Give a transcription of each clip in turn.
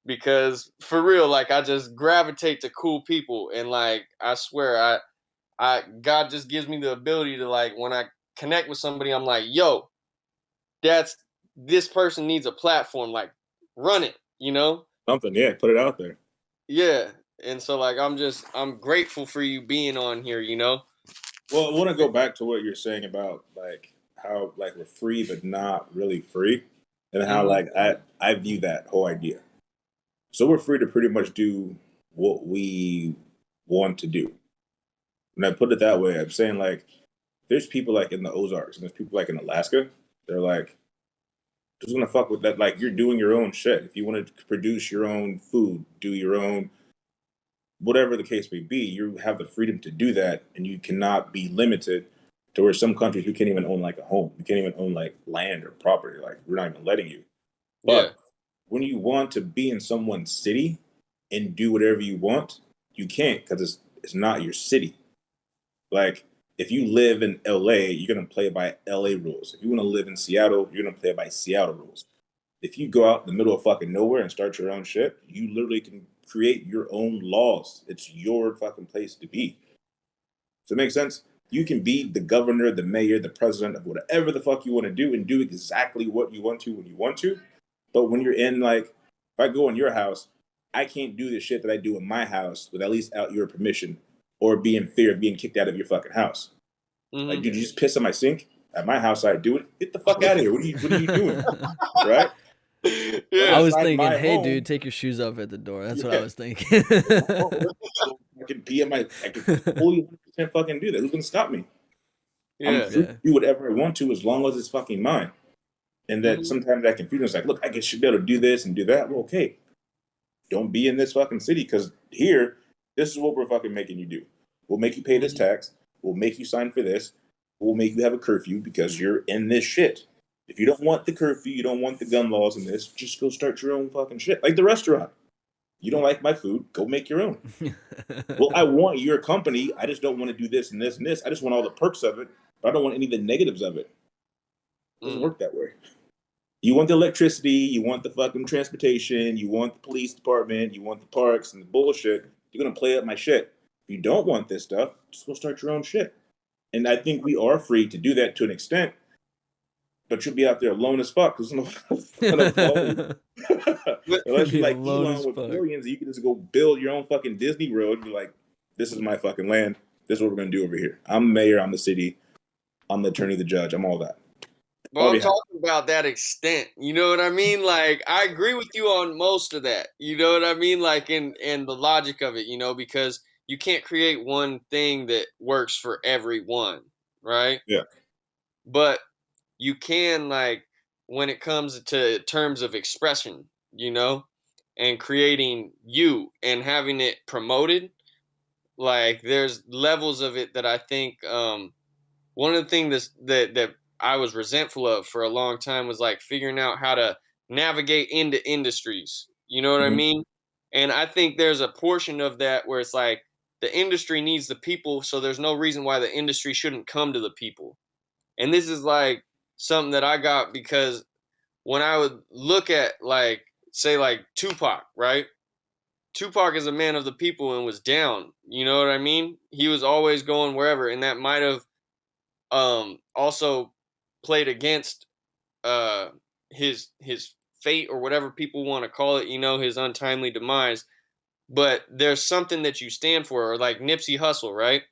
because for real, like I just gravitate to cool people, and like I swear, I God just gives me the ability to like when I connect with somebody, I'm like, yo, that's this person needs a platform, like run it, you know? Something, yeah, put it out there. Yeah. And so like I'm grateful for you being on here, you know? Well, I want to go back to what you're saying about like how like we're free but not really free, and how Hmm. like I view that whole idea. So we're free to pretty much do what we want to do. When I put it that way, I'm saying like there's people like in the Ozarks and there's people like in Alaska. They're like just gonna fuck with that. Like you're doing your own shit. If you want to produce your own food, do your own whatever the case may be, you have the freedom to do that, and you cannot be limited to where some countries you can't even own like a home, you can't even own like land or property. Like we're not even letting you. Yeah. But when you want to be in someone's city and do whatever you want, you can't because it's not your city. Like if you live in LA, you're gonna play by LA rules. If you want to live in Seattle, you're gonna play by Seattle rules. If you go out in the middle of fucking nowhere and start your own shit, you literally can create your own laws. It's your fucking place to be. Does it make sense? You can be the governor, the mayor, the president of whatever the fuck you want to do and do exactly what you want to when you want to. But when you're in like, if I go in your house, I can't do the shit that I do in my house with at least out your permission or be in fear of being kicked out of your fucking house. Like, Hmm. dude, you just piss on my sink? At my house, I do it. Get the fuck out of here. What are you doing? Right? But I Yeah. was inside thinking, my hey, dude, home, take your shoes off at the door. That's what I yeah, was thinking. I can be in my, I can fully 100% fucking do that. Who's gonna stop me? I'm Yeah. free to Yeah. do whatever I want to as long as it's fucking mine. And that Hmm. sometimes that confusion is like, look, I should be able to do this and do that. Well, okay, don't be in this fucking city because here, this is what we're fucking making you do. We'll make you pay this Hmm. tax. We'll make you sign for this. We'll make you have a curfew because you're in this shit. If you don't want the curfew, you don't want the gun laws and this, just go start your own fucking shit. Like the restaurant. You don't like my food, go make your own. Well, I want your company. I just don't want to do this and this and this. I just want all the perks of it, but I don't want any of the negatives of it. It doesn't Mm. work that way. You want the electricity, you want the fucking transportation, you want the police department, you want the parks and the bullshit. You're gonna play up my shit. If you don't want this stuff, just go start your own shit. And I think we are free to do that to an extent, but you'll be out there alone as fuck because no one's gonna follow you. Unless you're Be like alone Elon as with fuck. billions, you can just go build your own fucking Disney road and be like, this is my fucking land. This is what we're gonna do over here. I'm mayor, I'm the city, I'm the attorney, the judge, I'm all that. Well, I'll I'm be happy. talking about that extent. You know what I mean? Like I agree with you on most of that. You know what I mean? Like in the logic of it, you know, because you can't create one thing that works for everyone, right? Yeah. But you can like when it comes to terms of expression, you know, and creating you and having it promoted, like there's levels of it that I think one of the things that I was resentful of for a long time was like figuring out how to navigate into industries. You know what I Mhm. mean? And I think there's a portion of that where it's like the industry needs the people, so there's no reason why the industry shouldn't come to the people. And this is like something that I got because when I would look at like say like Tupac, right? Tupac is a man of the people and was down. You know what I mean? He was always going wherever, and that might have also played against uh his fate or whatever people want to call it, you know, his untimely demise. But there's something that you stand for, or like Nipsey Hussle, right?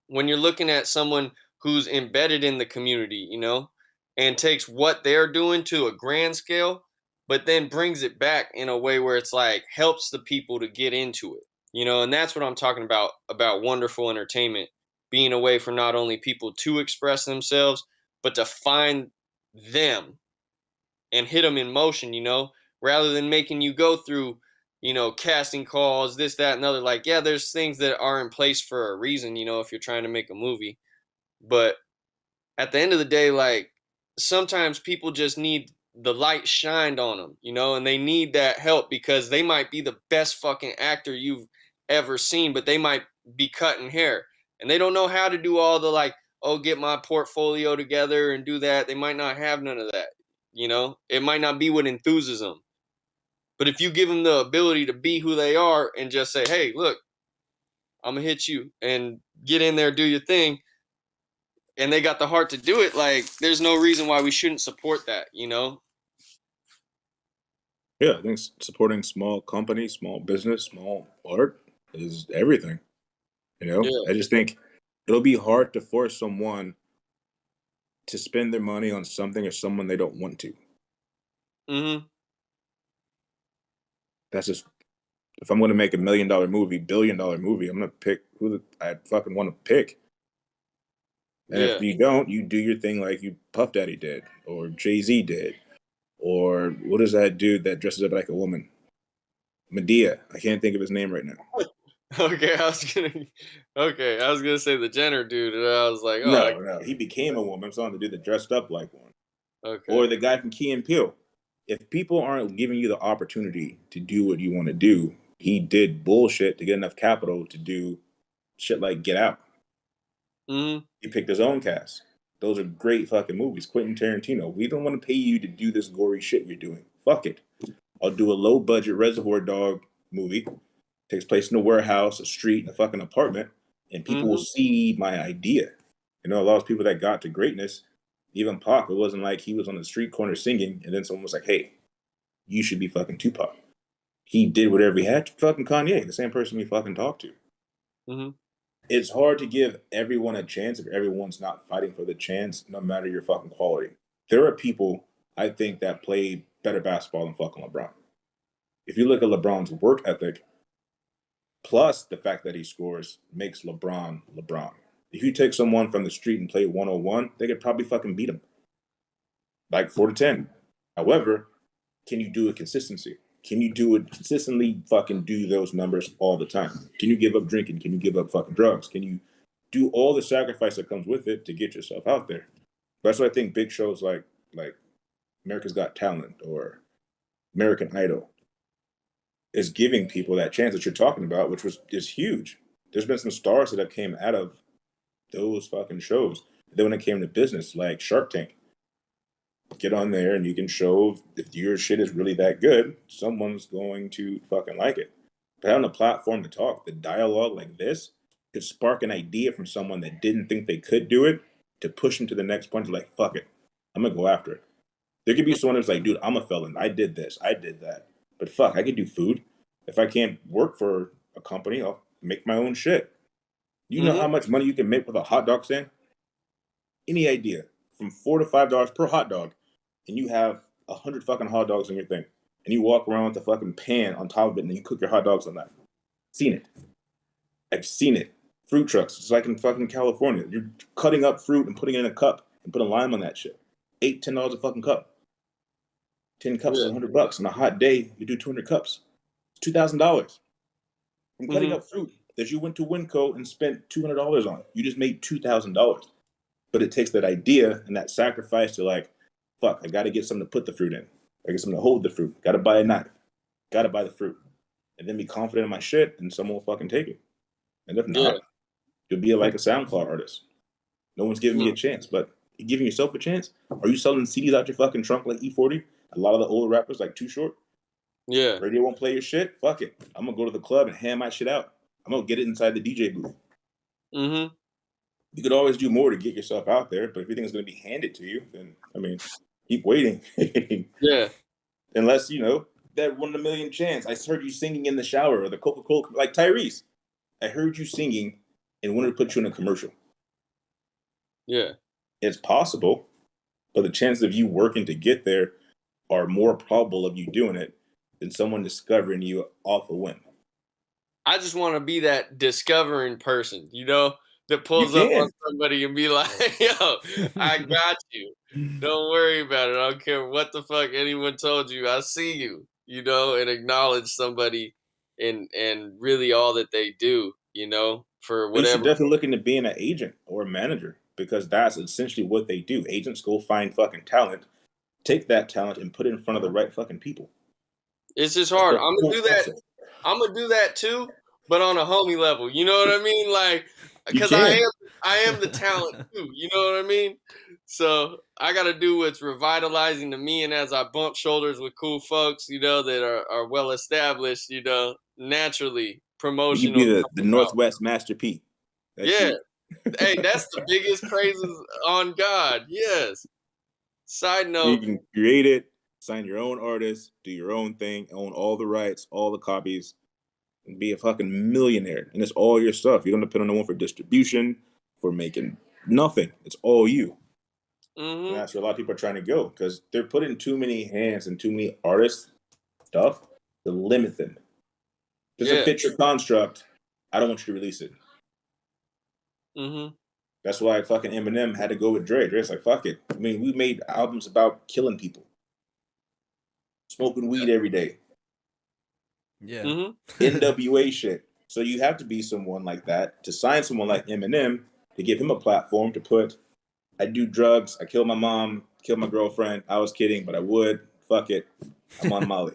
When you're looking at someone who's embedded in the community, you know, and takes what they're doing to a grand scale, but then brings it back in a way where it's like helps the people to get into it, you know, and that's what I'm talking about wonderful entertainment being a way for not only people to express themselves, but to find them and hit them in motion, you know, rather than making you go through, you know, casting calls, this, that, and other. Like, yeah, there's things that are in place for a reason, you know, if you're trying to make a movie. But at the end of the day, like, sometimes people just need the light shined on them, you know, and they need that help because they might be the best fucking actor you've ever seen, but they might be cutting hair and they don't know how to do all the like, oh, get my portfolio together and do that. They might not have none of that, you know. It might not be what enthuses them. But if you give them the ability to be who they are and just say, hey, look, I'm gonna hit you and get in there, do your thing, and they got the heart to do it, like there's no reason why we shouldn't support that, you know? Yeah, I think supporting small companies, small business, small art is everything. You know, Yeah. I just think it'll be hard to force someone to spend their money on something or someone they don't want to. Mm-hmm. That's just if I'm going to make $1 million movie, $1 billion movie, I'm going to pick who I fucking want to pick. And if Yeah. you don't, you do your thing like you Puff Daddy did, or Jay-Z did, or what is that dude that dresses up like a woman? Medea. I can't think of his name right now. Okay, I was gonna say the Jenner dude, and I was like, oh, No, no, he became a woman. So I'm the dude that dressed up like one, or okay. the guy from Key and Peele. If people aren't giving you the opportunity to do what you want to do, he did bullshit to get enough capital to do shit like Get Out. Mm-hmm. He picked his own cast. Those are great fucking movies. Quentin Tarantino. We don't want to pay you to do this gory shit you're doing. Fuck it. I'll do a low budget Reservoir Dog movie. Takes place in a warehouse, a street, a fucking apartment, and people will Mm-hmm. see my idea. You know, a lot of people that got to greatness, even Pac, it wasn't like he was on the street corner singing, and then someone was like, "Hey, you should be fucking Tupac." He did whatever he had to fucking Kanye, the same person we fucking talked to. Mm-hmm. It's hard to give everyone a chance if everyone's not fighting for the chance, no matter your fucking quality. There are people I think that play better basketball than fucking LeBron. If you look at LeBron's work ethic, plus the fact that he scores, makes LeBron LeBron. If you take someone from the street and play 101, they could probably fucking beat him, like 4 to 10. However, can you do it consistency? Can you do it consistently? Fucking do those numbers all the time. Can you give up drinking? Can you give up fucking drugs? Can you do all the sacrifice that comes with it to get yourself out there? That's why I think big shows like America's Got Talent or American Idol is giving people that chance that you're talking about, which was is huge. There's been some stars that have came out of those fucking shows. Then when it came to business, like Shark Tank, get on there and you can show if your shit is really that good, someone's going to fucking like it. But having a platform to talk, the dialogue like this could spark an idea from someone that didn't think they could do it to push them to the next point. Like, fuck it, I'm gonna go after it. There could be someone who's like, dude, I'm a felon. I did this, I did that. But fuck, I could do food. If I can't work for a company, I'll make my own shit. You know Mm-hmm. how much money you can make with a hot dog stand? Any idea? From $4 to $5 per hot dog, and you have 100 fucking hot dogs in your thing, and you walk around with a fucking pan on top of it, and then you cook your hot dogs on that. Seen it. I've seen it. Fruit trucks. It's like in fucking California. You're cutting up fruit and putting it in a cup and put a lime on that shit. $8, $10 a fucking cup. 10 cups is Yeah. $100. On a hot day, you do 200 cups. It's $2,000 from cutting Mm-hmm. up fruit that you went to Winco and spent $200 on. You just made $2,000. But it takes that idea and that sacrifice to like, fuck, I got to get something to put the fruit in. I get something to hold the fruit. Got to buy a knife. Got to buy the fruit, and then be confident in my shit, and someone will fucking take it. And if Yeah. not, you'll be like a SoundCloud artist. No one's giving me a chance, but you giving yourself a chance. Are you selling CDs out your fucking trunk like E40? A lot of the older rappers like Too Short. Yeah. Radio won't play your shit. Fuck it. I'm gonna go to the club and hand my shit out. I'm gonna get it inside the DJ booth. Mm-hmm. You could always do more to get yourself out there, but if everything's going to be handed to you, then I mean, keep waiting. Yeah. Unless you know that 1 in a million chance. I heard you singing in the shower or the Coca-Cola, like Tyrese. I heard you singing and wanted to put you in a commercial. Yeah. It's possible, but the chances of you working to get there are more probable of you doing it than someone discovering you off a whim. I just want to be that discovering person, you know, that You pulls up on can. somebody and be like, yo, I got you. Don't worry about it. I don't care what the fuck anyone told you. I see you, you know, and acknowledge somebody and really all that they do, you know, for You should whatever. definitely look into being an agent or a manager because that's essentially what they do. Agents go find fucking talent, take that talent, and put it in front of the right fucking people. It's just That's hard. the whole process. I'm gonna do that too, but on a homie level. You know what I mean? Like, You because can. I am the talent too. You know what I mean? So I got to do what's revitalizing to me, and as I bump shoulders with cool folks, that are well established, naturally You can promotion be will the come about. Northwest Master P. That's Yeah, you. hey, that's the biggest praises on God. Yes. Side You note, can create it, sign your own artist, do your own thing, own all the rights, all the copies, and be a fucking millionaire. And it's all your stuff. You don't depend on no one for distribution, for making nothing. It's all you. And mm-hmm, that's where a lot of people are trying to go because they're putting too many hands and too many artists stuff to limit them. If it's a yeah, fit your construct, I don't want you to release it. mm-hmm, That's why fucking Eminem had to go with Dre. Dre's like, fuck it. I mean, we made albums about killing people, smoking weed every day, Yeah. mm-hmm, NWA shit. So you have to be someone like that to sign someone like Eminem to give him a platform to put, I do drugs, I killed my mom, killed my girlfriend. I was kidding, but I would. Fuck it. I'm on Molly.